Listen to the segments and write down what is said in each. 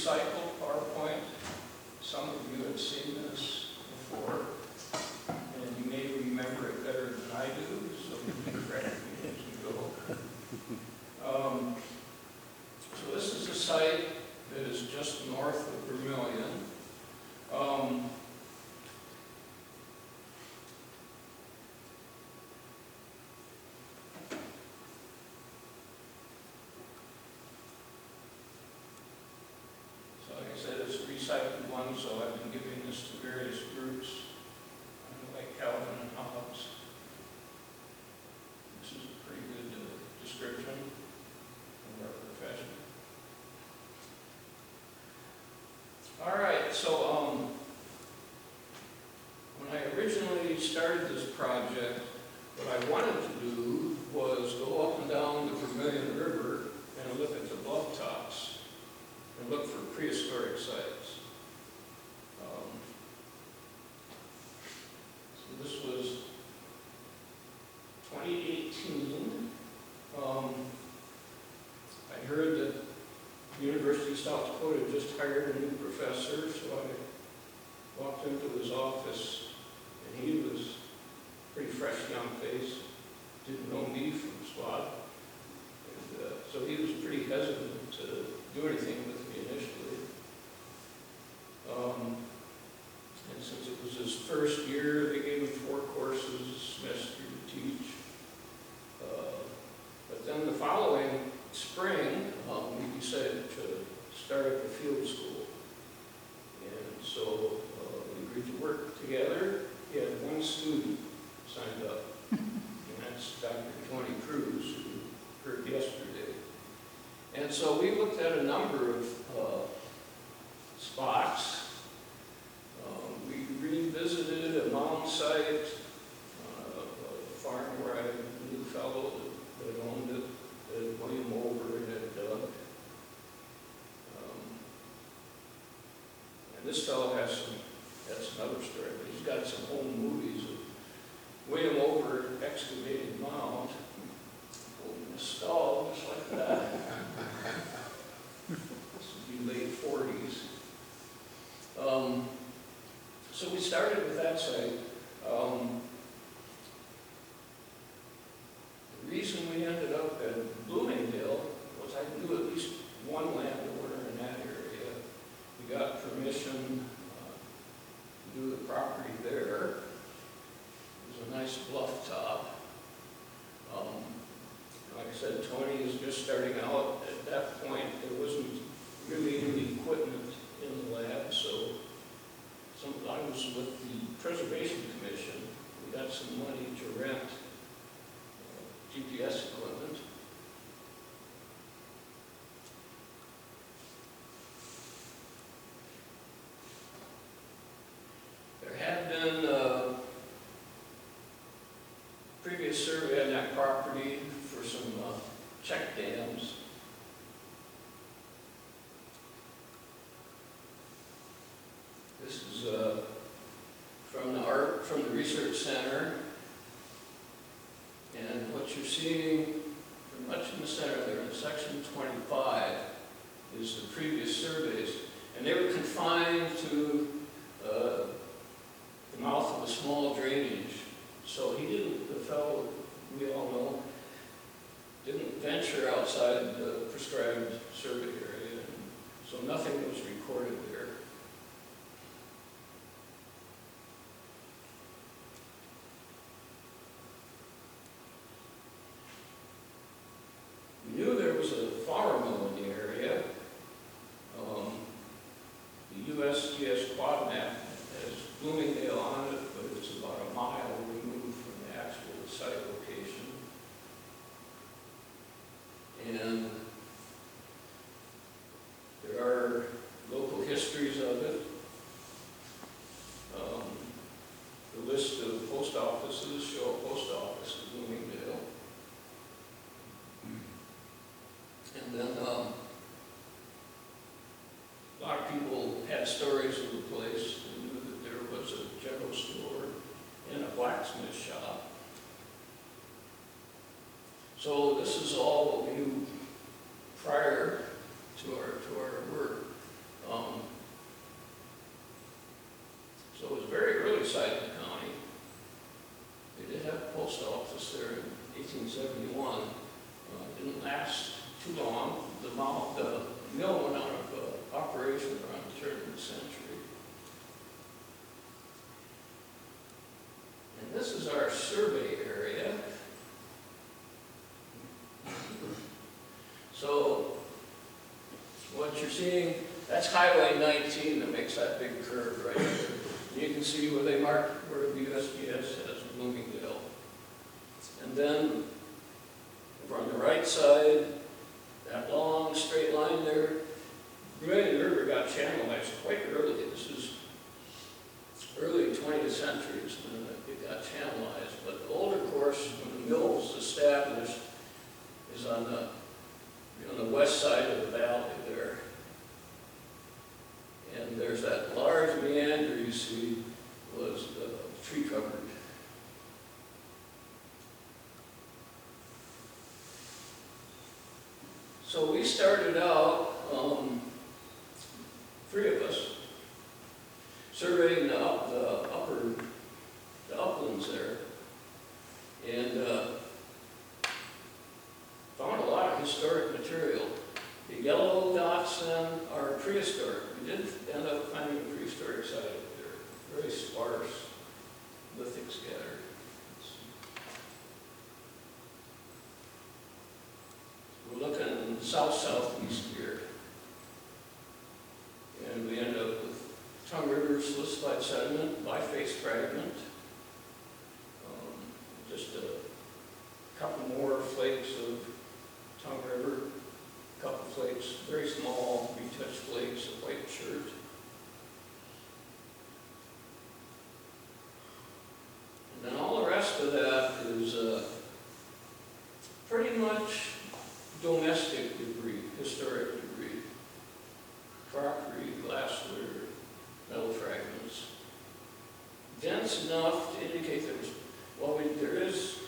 recycled PowerPoint. Some of you have seen this before, and you may remember it better than I do, so you can correct me as we go. So this is a site that is just north of Vermilion. Recycled one, so I've been giving this to various groups, like Calvin and Hobbes. This is a pretty good description of our profession. All right, so when I originally started this project, what I wanted to do was go up and down the Vermilion River and look at the bluff tops and look for prehistoric sites. So this was 2018. I heard that the University of South Dakota just hired a new professor, so I walked into his office, and he was a pretty fresh young face, didn't know me from squat, and so he was pretty hesitant to do anything with me initially. And since it was his first year, they gave him 4 courses a semester to teach. But then the following spring, we decided to start up a field school. And so we agreed to work together. He had 1 student signed up, and that's Dr. Tony Krus, who heard yesterday. And so we looked at a number of spots. We revisited a mound site, a farm where I knew a fellow that owned it, that William over and had dug. And this fellow has that's another story, but he's got some home movies of William over excavated mound, holding a skull just like that. This would be late 40s. So we started with that site. The reason we ended up at Bloomingdale was I knew at least one landowner in that area. We got permission to do the property there. It was a nice bluff top. Like I said, Tony is just starting out. At that point, there wasn't really any equipment in the lab, so I was with the Preservation Commission. We got some money to rent GPS equipment. There had been a previous survey on that property for some check dams. This is from the Research Center, and what you're seeing pretty much in the center there in section 25 is the previous surveys, and they were confined to the mouth of a small drainage. So he didn't, the fellow we all know, didn't venture outside the prescribed survey area, so nothing was recorded there. We knew there was a flour mill in the area. The USGS quad map has Bloomingdale on it, but it's about a mile removed from the actual site location. And there are local histories of it. The list of post offices show a post office in Bloomingdale. And then a lot of people had stories of the place and knew that there was a general store and a blacksmith shop. So this is all what we knew prior to our work. So it was a very early site in the county. They did have a post office there in 1871. Didn't last too long. The mill went out of operation around the turn of the century. And this is our survey area. So what you're seeing, that's Highway 19 that makes that big curve right there. And you can see where they mark where the SDAS has Bloomingdale. And then over on the right side, that long straight line there, the river got channelized quite early. This is early 20th century is when it got channelized. But the older course, when the mill was established, is on the west side of the valley there. And there's that large meander you see was tree covered. So we started out, three of us, surveying the uplands there, and found a lot of historic material. The yellow dots then are prehistoric. We did end up finding a prehistoric site up there, very sparse, lithic scattered. We're looking south-southeast here. And we end up with Tongue River silicified sediment, biface fragment. Just a couple more flakes of Tongue River, a couple flakes, very small retouched flakes of white shirt. And then all the rest of that is pretty much domestic debris, historic debris, crockery, glassware, metal fragments. Dense enough to indicate there was, there is,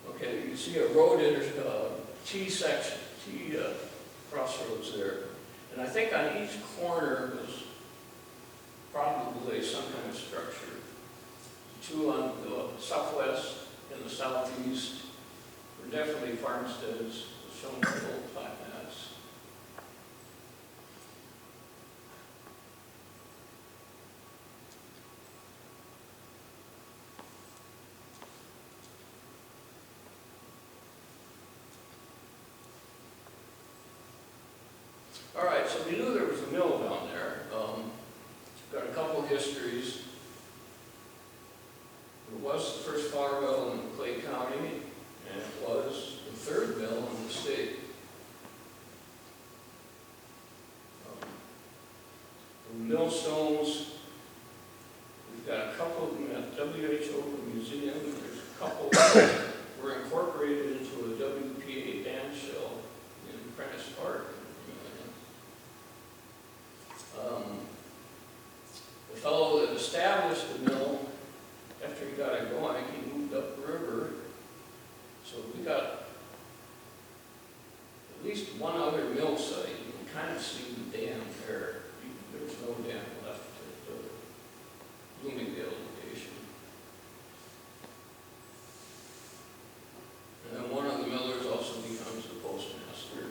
okay, you see a road T-section, crossroads there. And I think on each corner was probably some kind of structure. Two on the southwest and the southeast were definitely farmsteads, shown by old plat maps. All right, so we knew there was a mill down there. Got a couple histories. It was the first flour mill in Clay County, and it was the third mill in the state. The millstones, we've got a couple of them at WHO Museum. There's a couple that were incorporated into a WPA dam shell in Prentice Park. The fellow that established the mill, after he got it going, he moved up the river. So we got at least one other mill site. You can kind of see the dam there. There's no dam left at the Bloomingdale location. And then one of the millers also becomes the postmaster.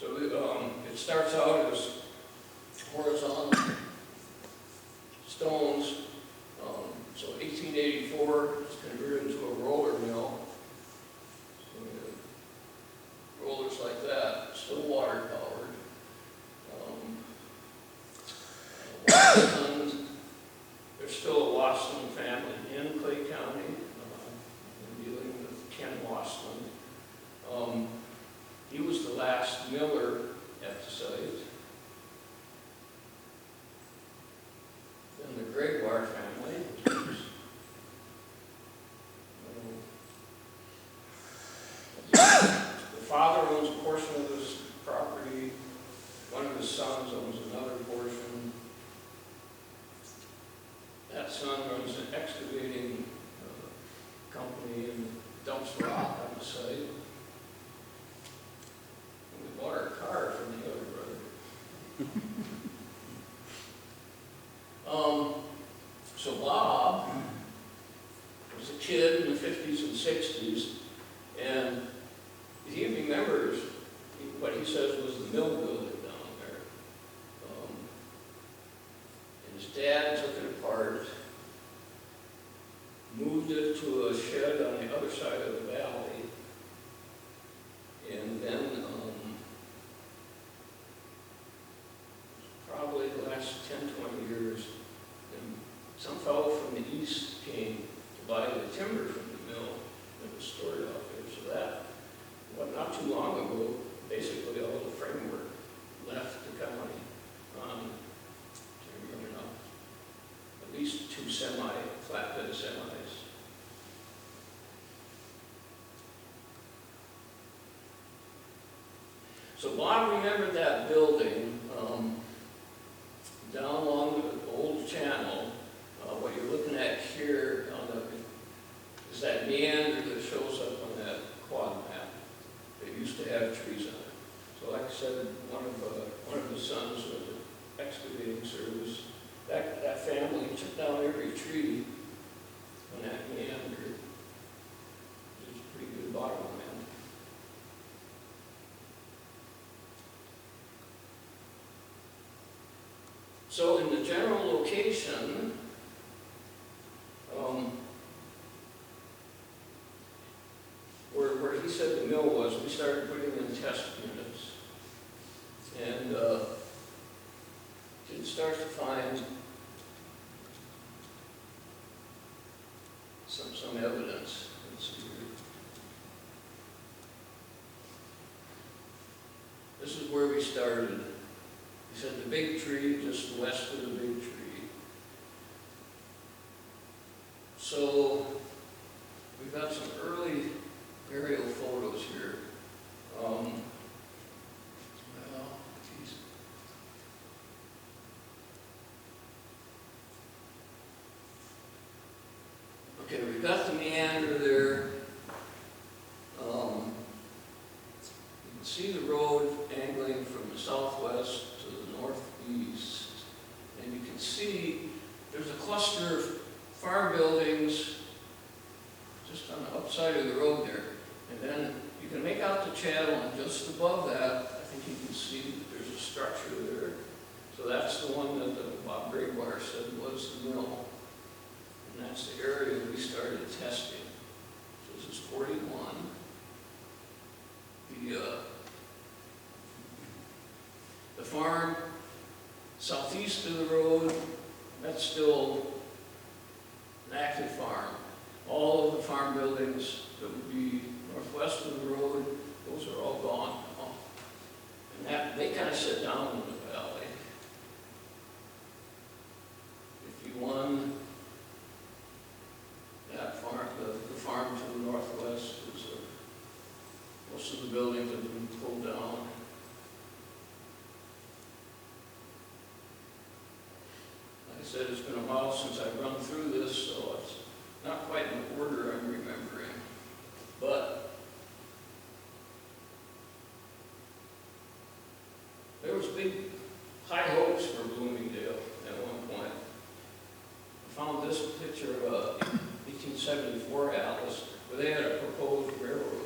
So it starts out as horizontal stones. So 1884, it's converted into a roller mill. So we have rollers like that, still water powered. Watson, there's still a Watson family in Clay County. I'm dealing with Ken Watson. He was the last miller at the site. Then the Gregoire family, which was, the father owns a portion of this property. One of his sons owns another portion. That son runs an excavating company and dumps rock on the site. And we bought our car from the other brother. So Bob was a kid in the 50s and 60s, and he remembers what he says was the mill building down there. And his dad took it apart, moved it to a shed on the other side of the valley, and then probably the last 10, 20 years, and some fellow from the east came to buy the timber from the mill that was stored out there. So that, not too long ago, basically all the framework left the county on timber, at least 2 flatbed semis. So Bob remembered that building down along the old channel. What you're looking at here is that meander that shows up on that quad map. They used to have trees on it. So like I said, one of the sons of the excavating service, that family took down every tree on that meander. It was a pretty good bottomland. So in the general location, where he said the mill was, we started putting in test units. And did start to find some evidence. Let's see here. This is where we started. He said the big tree just west of the big tree. So we've got some early aerial photos here. Well, geez. Okay, we've got the meander there. You can see the road angling from the southwest to the northeast. And you can see there's a cluster of farm buildings just on the upside of the road there. And then you can make out the channel, and just above that, I think you can see that there's a structure there. So that's the one that Bob Gregoire said was the mill. And that's the area we started testing. So this is 41. The farm southeast of the road, that's still an active farm. All of the farm buildings that would be northwest of the road, those are all gone now. And they kind of sit down in the valley. If you won that farm, the farm to the northwest, most of the buildings have been pulled down. Like I said, it's been a while since I've run through this, so it's not quite in the order I'm remembering. But there was big high hopes for Bloomingdale at one point. I found this picture of a 1874 atlas where they had a proposed railroad.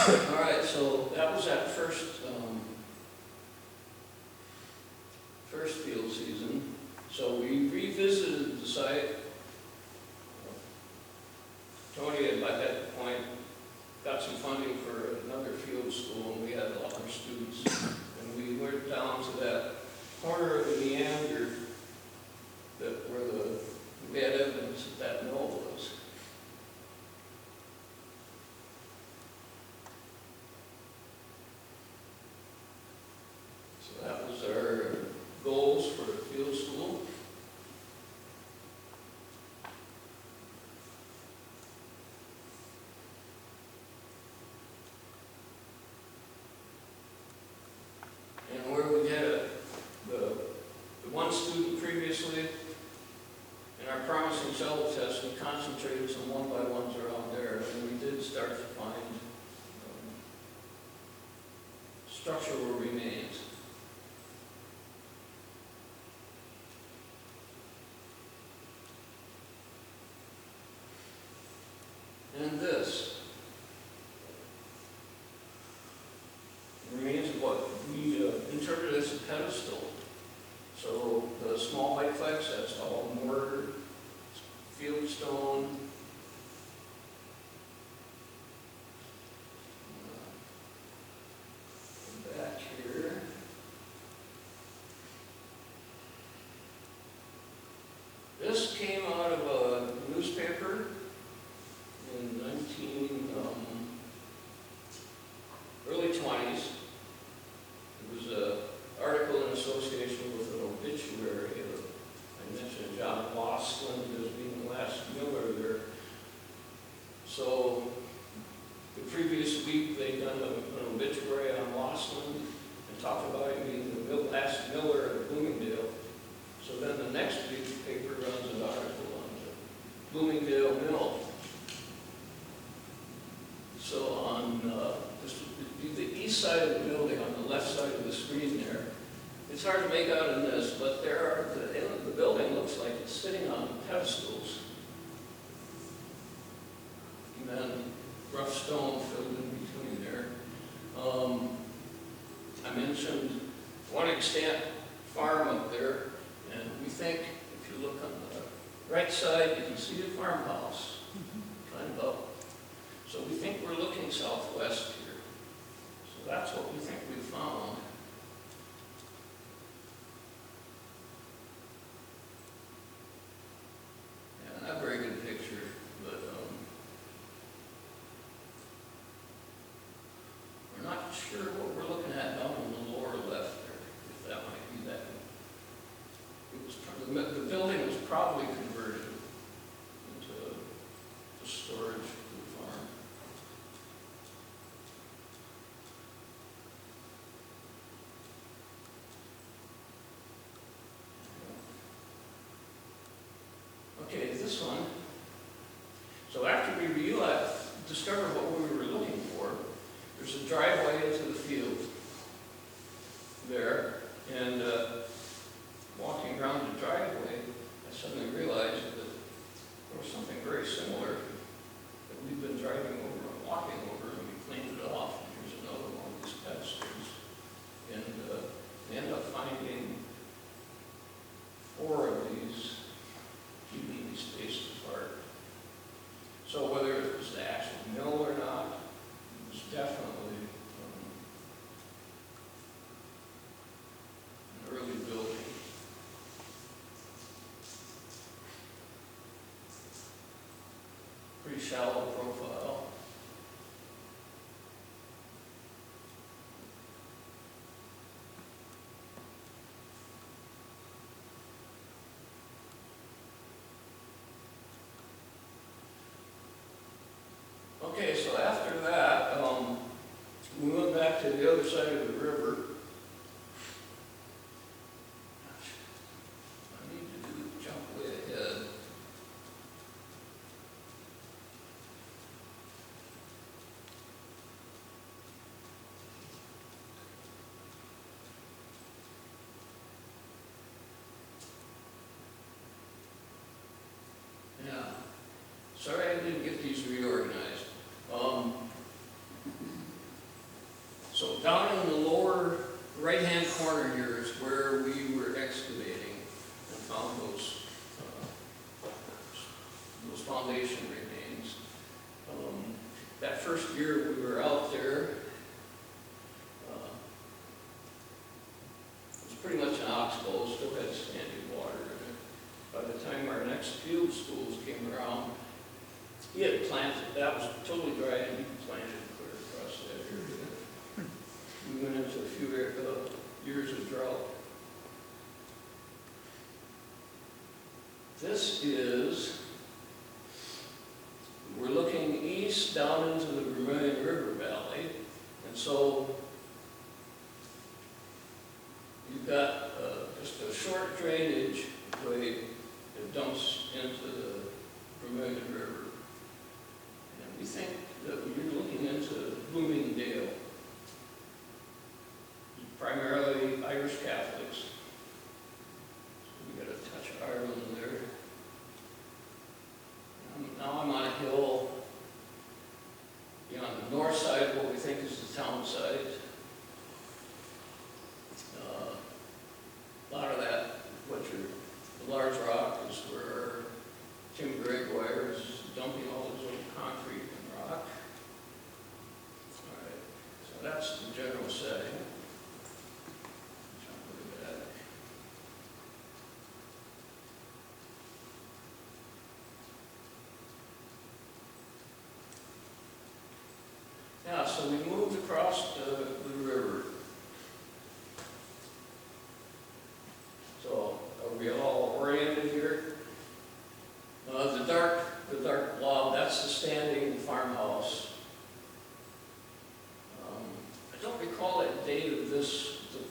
All right, so that was that first field season. So we revisited the site. Tony had, by that point, got some funding for another field school, and we had a lot more students. And we went down to that corner of the meander where we had evidence that mill was. So that was our goals for the field school. concentrated some one-by-ones around there, and we did start to find structural remains. And this remains of what we interpreted as a pedestal. So the small white flags, that's all mortar, field stone. Back here. This came out of a newspaper in early 20s. It was an article in association with an obituary. I mentioned John Losland as being the last miller there. So the previous week they'd done an obituary on Losland and talked about him being the last miller at Bloomingdale. So then the next week the paper runs an article on the Bloomingdale mill. So on the east side of the building, on the left side of the screen there, it's hard to make out in this, but the building looks like it's sitting on pedestals. And then rough stone filled in between there. I mentioned one extant farm up there, and we think, if you look on the right side, you can see the farmhouse, kind of up. So we think we're looking southwest here. So that's what we think we found. Yeah, not a very good picture, but we're not sure what we're looking at down in the lower left there, if that might be that. The building was probably converted into storage for the farm. Okay, this one. So after we discovered what we were looking for, there's a driveway into the field there, and walking around the driveway, I suddenly realized that there was something very similar that we've been driving over and walking over, and we cleaned it off. And here's another one of these pedestals. And we ended up finding 4 of these keeping these spaces apart. So whether it was the actual mill or not, it was definitely an early building. Pretty shallow profile. Okay, so after that, we went back to the other side of the river. I need to jump way ahead. Yeah, sorry I didn't get these reorganized. So down in the lower right-hand corner here is where we were excavating and found those foundation remains. That first year we were out there, it was pretty much an oxbow, still had standing water in it. By the time our next field schools came around, he had planted, that was totally dry, and he planted clear across that area. We went into a few years of drought. This is, we're looking east down into the Vermilion River Valley, and so you've got just a short drainage way that dumps into the Vermilion Now I'm on a hill, on the north side of what we think is the Townsite. A lot of that, the large rock is where Tim Gregoire is dumping all his old concrete and rock. All right, so that's the general setting. Yeah, so we moved across the river. So are we all oriented here? The dark blob, that's the standing farmhouse. I don't recall that date of the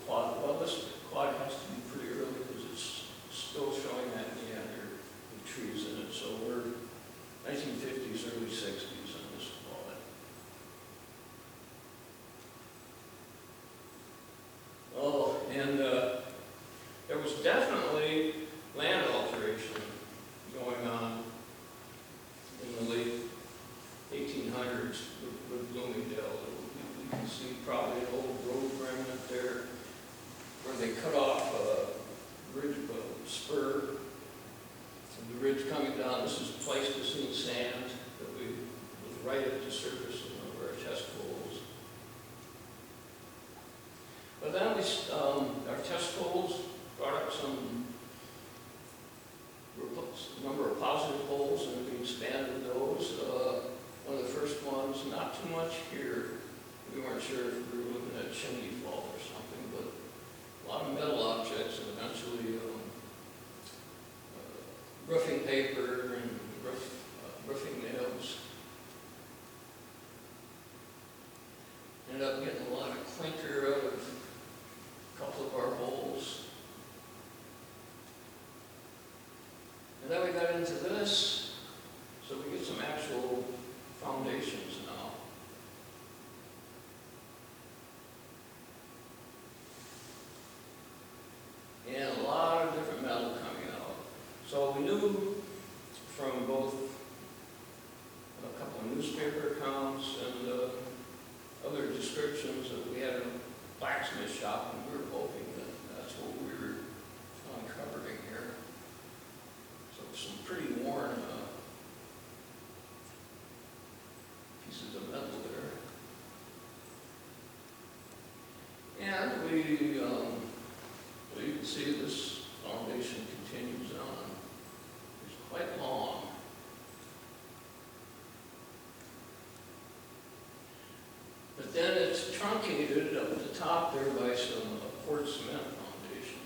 quad. Well, this quad has to be pretty early because it's still showing that meander with trees in it. So we're 1950s, early 60s on this quad. Oh, and there was definitely land alteration going on in the late 1800s with Bloomingdale. You can see probably an old road remnant there where they cut off a ridge, a spur. And the ridge coming down, this is Pleistocene sand that was right at the surface of one of our test holes. But then our test holes brought up a number of positive holes, and we expanded those. One of the first ones, not too much here. We weren't sure if we were looking at chimney fall or something, but a lot of metal objects, and eventually roofing paper and roofing nails. Ended up getting a lot of clinker out of a couple of our holes. And then we got into this, so we get some actual foundations now. And a lot of different metal coming out. So we knew from both a couple of newspaper accounts and other descriptions that we had a blacksmith shop, and we were hoping that that's what we were uncovering here. So some pretty worn pieces of metal there. And we, well, you can see this foundation continues on. It's quite long. But then it's truncated up at the top there by some poured cement foundation.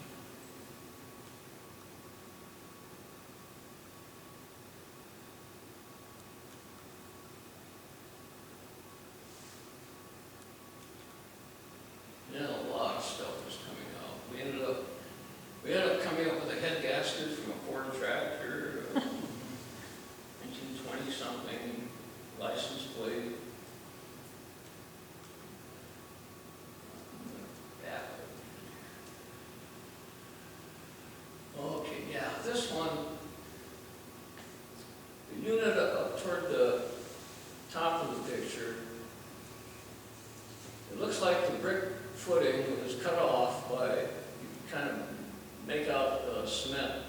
And a lot of stuff was coming out. We ended up coming up with a head gasket from a Ford tractor, 1920 something, license plate. Okay, yeah, this one, the unit up toward the top of the picture, it looks like the brick footing was cut off by, you can kind of make out the cement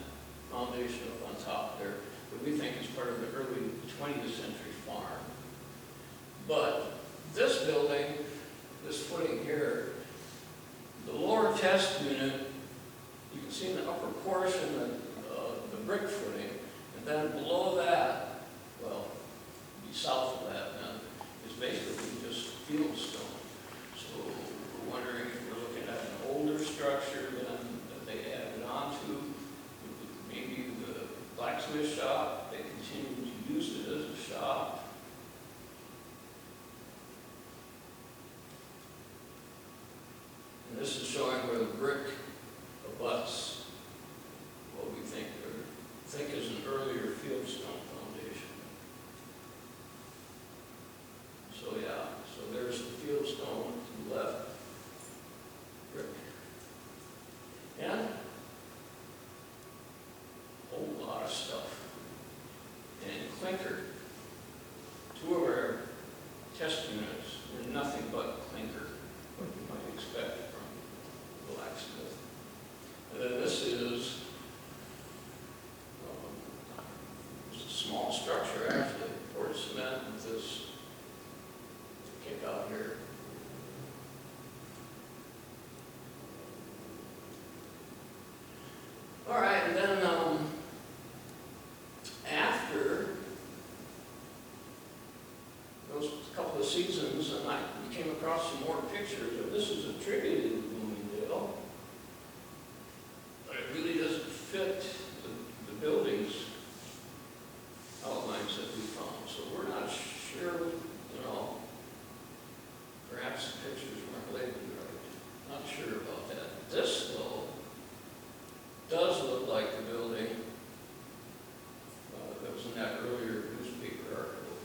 foundation up on top there that we think is part of the early 20th century farm. But this building, this footing here, the lower test unit, you can see in the upper portion the brick footing, and then below that, well, south of that then, is basically just field stone. So we're wondering if we're looking at an older structure than that they added onto. Maybe the blacksmith shop, they continued to use it as a shop. And this is showing where the brick abuts what we think is an earlier fieldstone foundation. So yeah, so there's the fieldstone to the left, brick. And a whole lot of stuff. And clinker clinker. 2 of our test units were nothing but clinker, what you might expect from a blacksmith. And then this is it's a small structure, actually, poured cement with this kick out here. All right, and then after those couple of seasons, and I came across some more pictures, and this is attributed to Bloomingdale, but it really doesn't fit the buildings outlines that we found. So we're not sure, you know, perhaps the pictures weren't labeled right. Not sure about that. This, though, does look like the building that was in that earlier newspaper article.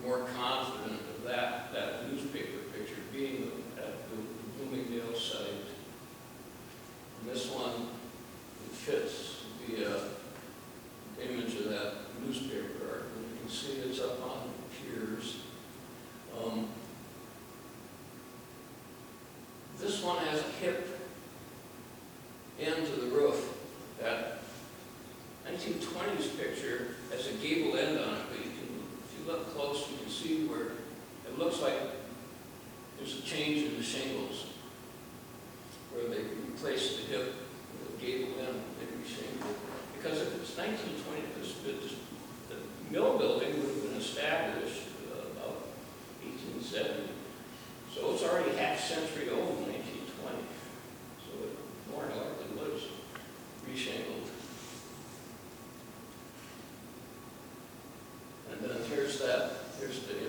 We're more confident of that newspaper picture being at the Bloomingdale site. And this one, it fits the image of that newspaper article. You can see it's up on piers. This one has a hip end to the roof. That 1920s picture has a gable end on it, but you can, if you look close, you can see where it looks like there's a change in the shingles, where they replaced the hip with a gable end, they reshingled. Because if it's 1920, the mill building would have been established about 1870. So it's already half century old in 1920. So it more than likely was reshingled. And then here's the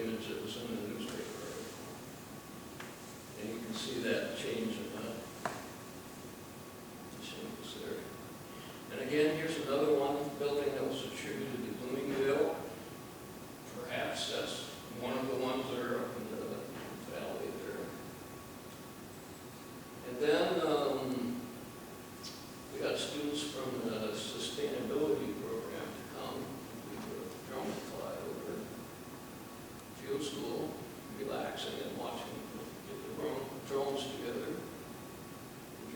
image that was in the newspaper. And you can see that change in the shingles there. And again, here's another one, building that was attributed to Bloomingdale. Perhaps that's one of the ones that are up in the valley there. And then we got students from the sustainability program to come. We do a drone flyover, field school, relaxing and watching, get the drones together.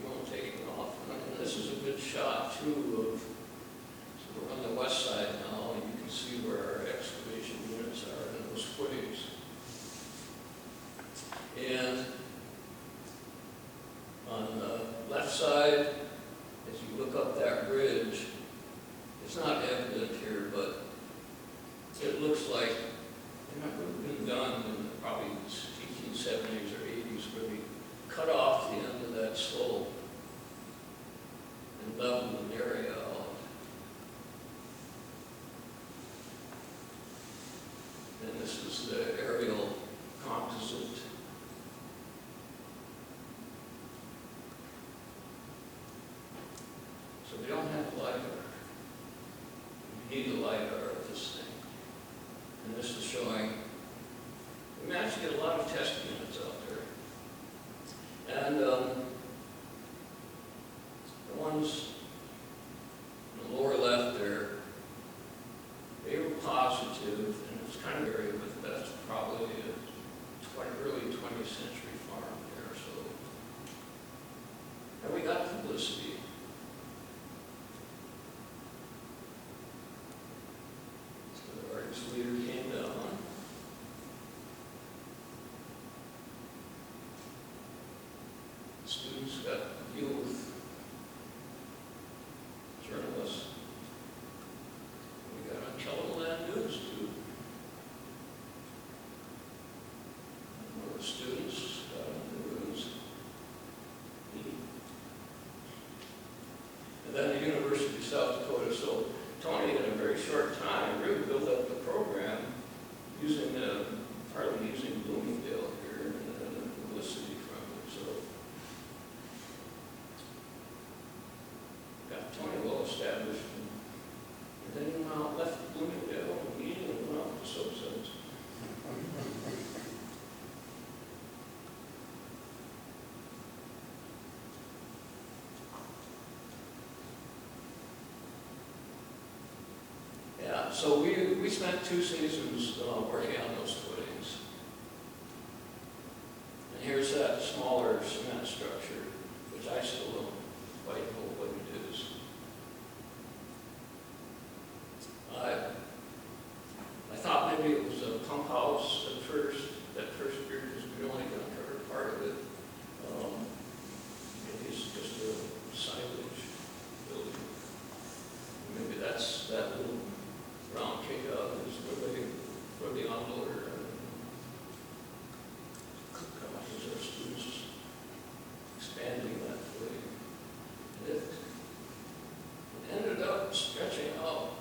Drone taking off. And this is a good shot too of, so we're on the west side now, and you can see where our excavation units are in those footings. And on the left side, as you look up that bridge, it's not evident here, but it looks like it might have been done in probably the 1870s or 80s, where they cut off the end of that slope and leveled an area out. And this is the aerial composite. So we don't have LiDAR. We need the LiDAR of this thing. And this is showing, we managed to get a lot of test units out there. And the ones in the lower left there, they were positive, and it's kind of area, but that's probably a early 20th century farm there. So, and we got publicity. So the artist leader came down. Students got to deal with journalists. We got on Teleland News too. One of the students got on the news. And then the University of South Dakota. So Tony, in a very short time, really built up the program using partly using Bloomingdale here and the publicity from it. So got Tony well established, and then he left Bloomingdale and meeting and went off to subsets. Yeah, So we spent 2 seasons working on those footings. And here's that smaller cement structure, which I still don't quite know what it is. I thought maybe it was a pump house at first, that first year, because we only got covered part of it. Maybe it's just a silage building. Maybe that's that little round kick out is where the unloader comes. Our students expanding that footing. And it ended up stretching out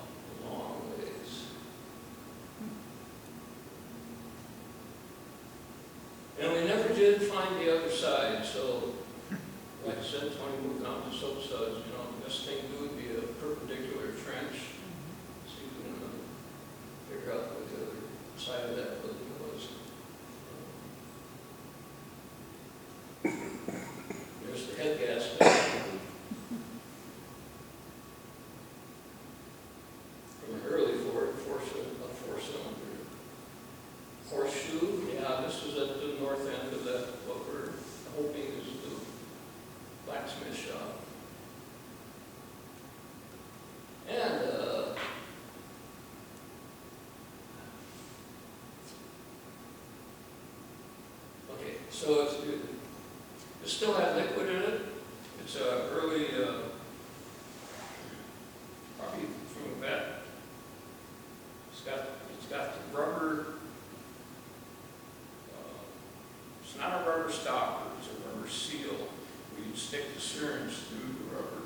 a long ways. And we never did find the other side, so like I said, Tony moved on to soap studs, you know, the best thing to do would be a perpendicular trench. So you can figure out what the other side of that building was. There's the head gasket. From an early Ford, four-cylinder. Horseshoe, yeah, this was at the north end of that, what we're hoping is the blacksmith shop. And, okay, so it still had liquid in it. It's early, probably from the back. It's got the rubber, it's not a rubber stopper, it's a rubber seal. Where you stick the syringe through the rubber.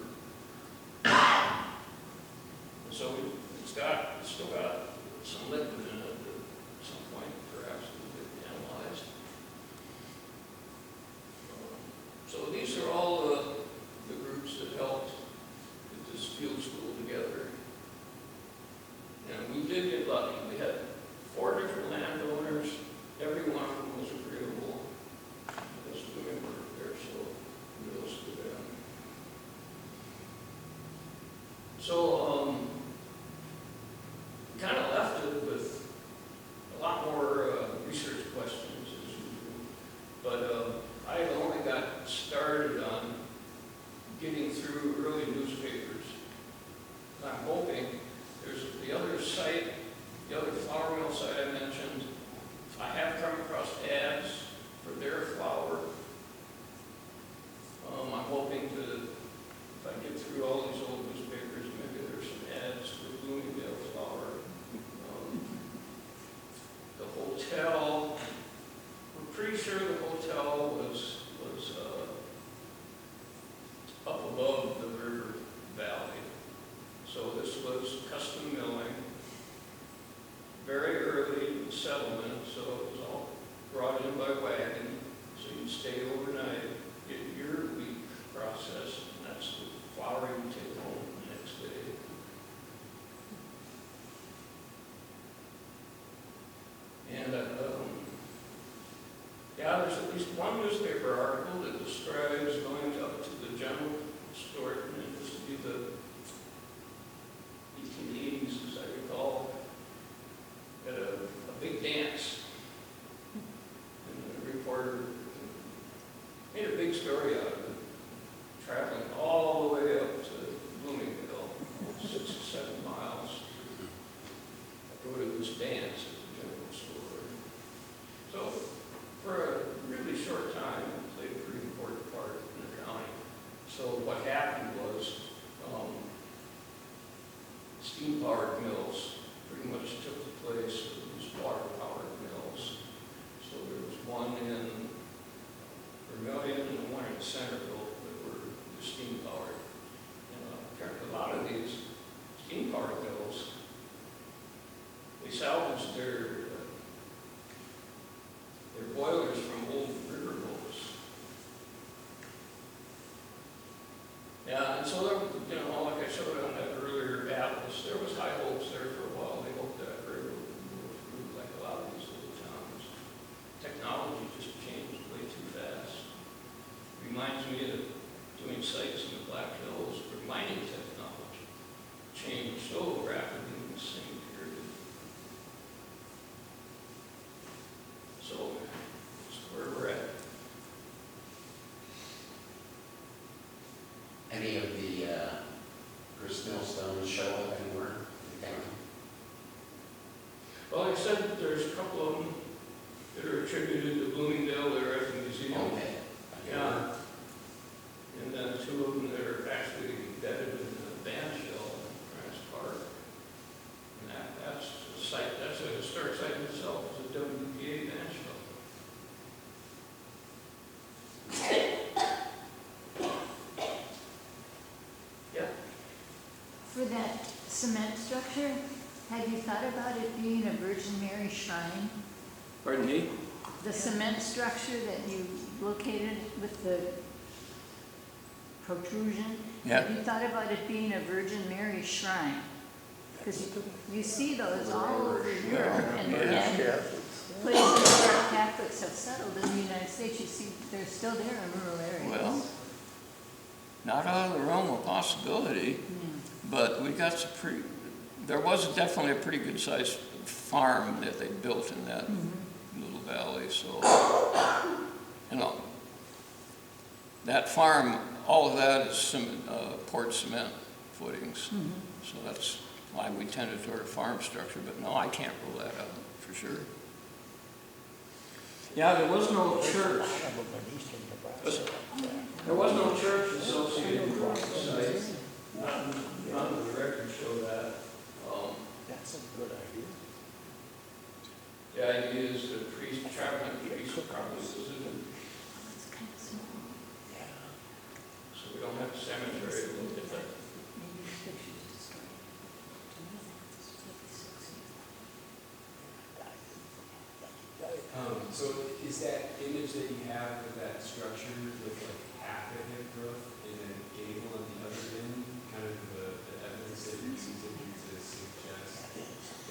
And so it's still got some liquid in it at some point, perhaps it will get analyzed. So these are all the groups that helped get this field school together. And we did get lucky. We had 4 different landowners. Every one of them was agreeable. Because women were there, so kudos to them. So, we kind of left it with a lot more research questions as usual. But I had only got started on getting through early newspapers. I'm hoping there's the other site, the other flour mill site I mentioned. I have come across ads for their flour. I'm hoping to, if I get through all these old newspapers, maybe there's some ads for Bloomingdale flour. The hotel, we're pretty sure the hotel was up above the river valley. So this was custom milling, very early settlement, so it was all brought in by wagon. So you'd stay overnight, get your week processed, and that's the flour you take home the next day. And yeah, there's at least one newspaper article that describes going up to the general store, and this would be the 1880s, as I recall, at a big dance. And the reporter made a big story out of it, traveling all the way up to Bloomingdale, 6 or 7 miles, to go to this dance at the general store. So, for a really short time, it played a pretty important part in the county. So what happened was, steam-powered mills pretty much took the place of these water-powered mills. So there was one in Vermilion and one in Centerville that were steam-powered. And apparently a lot of these steam-powered mills, they salvaged their boilers from old river boats. Yeah, and so there, you know, like I showed on that earlier atlas, there was high hopes there for a while. They hoped that river would move through like a lot of these little towns. Technology just changed way too fast. Reminds me of doing sites in the Black Hills where mining technology changed so rapidly in the same period. Well, like I said, there's a couple of them that are attributed to Bloomingdale that are at the museum. Okay. Yeah. And then two of them that are actually embedded in the band shell in Krus Park. And that's a site, that's a historic site in itself, it's a WPA band shell. Yeah. For that cement structure, have you thought about it being a Virgin Mary shrine? Pardon me? The cement structure that you located with the protrusion? Yeah. Have you thought about it being a Virgin Mary shrine? Because you see those all over Europe and places where Catholics have settled in the United States, you see they're still there in rural areas. Well, not out of the realm of possibility, but we got some pretty, there was definitely a pretty good sized farm that they built in that little valley, so, you know, that farm, all of that is poured cement footings, so that's why we tended toward a farm structure, but no, I can't rule that out for sure. Yeah, there was no church. There was no church associated with the site. None of the records show that. That's a good idea. The idea is that priest, traveling priest probably visited, It's kind of small. Yeah. so we don't have a cemetery to look at that. Maybe the pictures destroyed. To me, that's really sexy. So is that image that you have of that structure with like half of hip growth and then gable on the other end, kind of the evidence that you see to suggest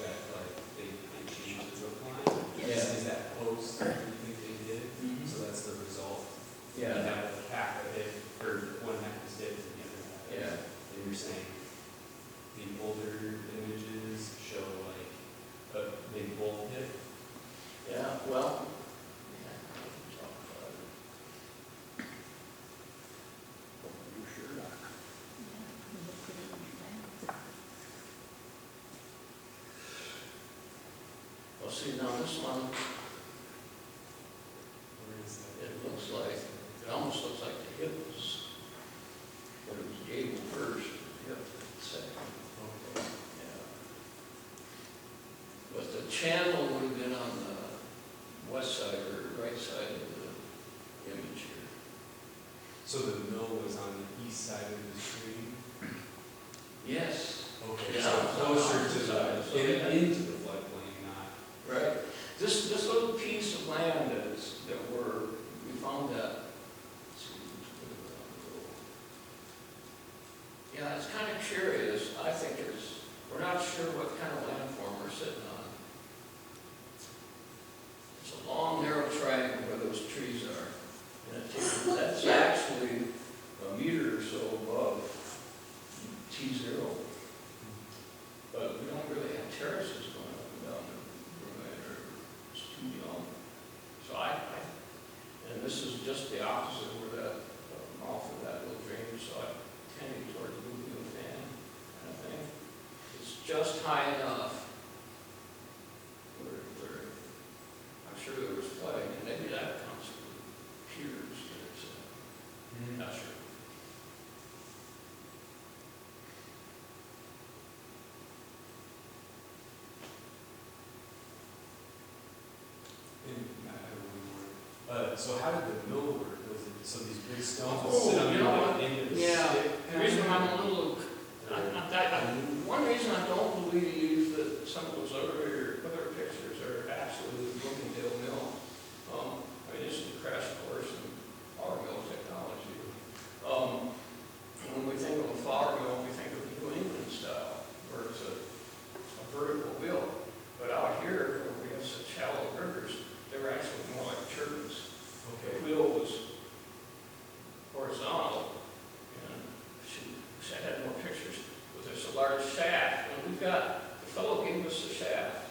that like they changed the roof line? Yes. Is that post that you think they did? So that's the result? You Yeah, have like half of it, or one half is dead and the other half. yeah. And you're saying the older images show like maybe both hip? Yeah, well. You sure not? Well, see, now this one, Or is that? it looks like, it almost looks like the hip was, but it was gable first, hip second. Okay. Yeah. But the channel would have been on the west side or right side of the image here. So the mill was on the east side of the stream? Yes. Okay, Yeah. so closer to the, So they had- into the floodplain, not. Right. This little piece of land we found that. Let's see, let's put it on the road. Yeah, it's kind of curious. I think we're not sure what kind of landform we're sitting on. It's a long, narrow triangle where those trees are. And that's actually a meter or so above T0. But we don't really have terraces going up and down the river, it's too young. So and this is just the opposite where that mouth of that little drainage, so I'm tending toward the moving fan kind of thing. It's just high enough where I'm sure there was flooding, and maybe that comes from piers, but it's not sure. I have one more. So how did the mill work? Was it, so these big stones would Oh, sit on you the know like, what? end of the Yeah. stick? The reason I'm a little, one reason I don't believe that some of those other pictures are absolutely Bloomingdale mill. I mean, this is a crash course in flour mill technology. When we think of a flour mill, we think of the New England style, where it's a vertical wheel. But out here, where we have such shallow rivers, they were actually more like turbines. Okay. The wheel was horizontal, and I had more pictures, but there's a large shaft, and the fellow gave us the shaft,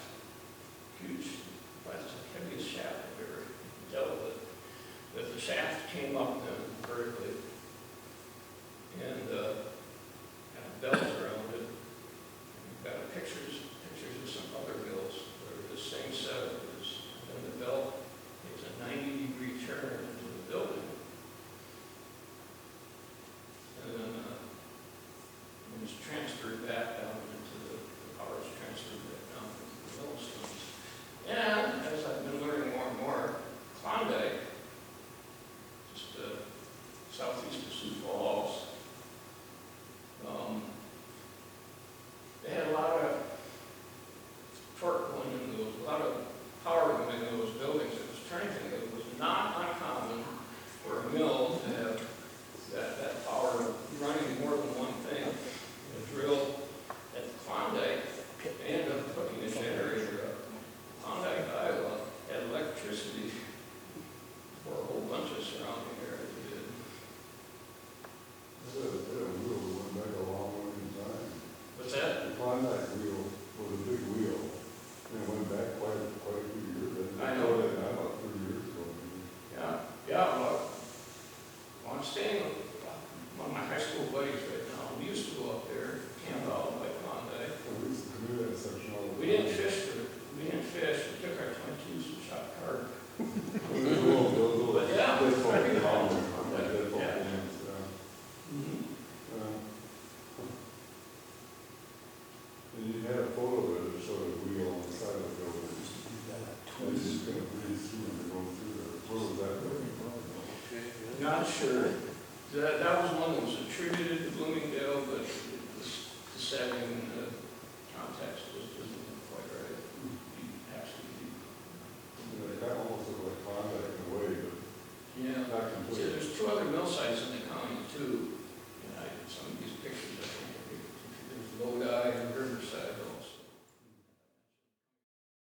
torque going into those, a lot of power going into those buildings. It was turning things. It was not uncommon for a mill to have that power running more than one thing. A drill at Klondike, they ended up putting a generator up. Klondike, Iowa, had electricity for a whole bunch of surrounding areas. It did. That wheel went back a long way in time. What's that? The Klondike wheel was a big wheel, and it went back quite a few years. I know. About 30 years ago, maybe. Yeah, well, I'm staying with one of my high school buddies right now. We used to go up there, camp out like Klondike. We used to canoe that section all the time. We didn't fish. We took our 22s and shot carp. But yeah, I recall. Yeah. Mhm. And you had a photo of it that showed a wheel on the side of the building. It's just gonna breeze through and go through there. Where was that building? Not sure. That was one that was attributed to Bloomingdale, but the setting and the context was